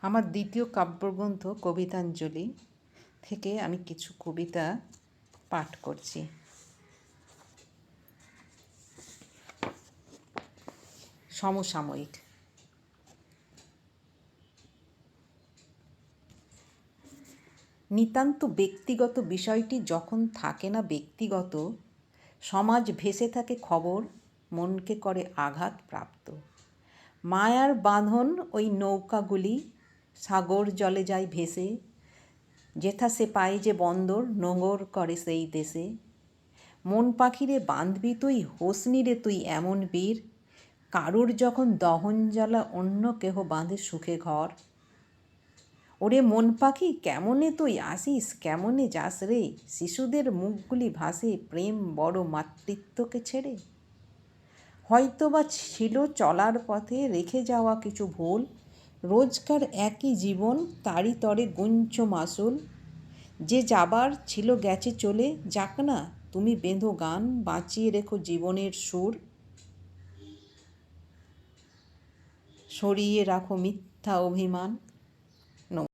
আমার দ্বিতীয় কাব্যগ্রন্থ কবিতাঞ্জলি থেকে আমি কিছু কবিতা পাঠ করছি। সমসাময়িক। নিতান্ত ব্যক্তিগত বিষয়টি যখন থাকে না ব্যক্তিগত, সমাজ ভেসে থাকে খবর, মনকে করে আঘাত প্রাপ্ত। মায়ার বাঁধন ওই নৌকাগুলি সাগর জলে যায় ভেসে, যেথা সে পায় যে বন্দর নোঙর করে সেই দেশে। মন পাখিরে বাঁধবি তুই, হোসনি রে তুই এমন বীর, কারুর যখন দহন জ্বালা অন্য কেহ বাঁধে সুখে ঘর। ওরে মন পাখি কেমনে তুই আসিস, কেমনে যাস রে, শিশুদের মুখগুলি ভাসে প্রেম বড় মাতৃত্বকে ছেড়ে। হয়তোবা ছিল চলার পথে রেখে যাওয়া কিছু ভুল, রোজকার একই জীবন তারই তরে গুঞ্চ মাসুল। যে যাবার ছিল গেছে চলে, যাক না তুমি বেঁধো গান, বাঁচিয়ে রেখো জীবনের সুর। সরিয়ে রাখো মিথ্যা অভিমান,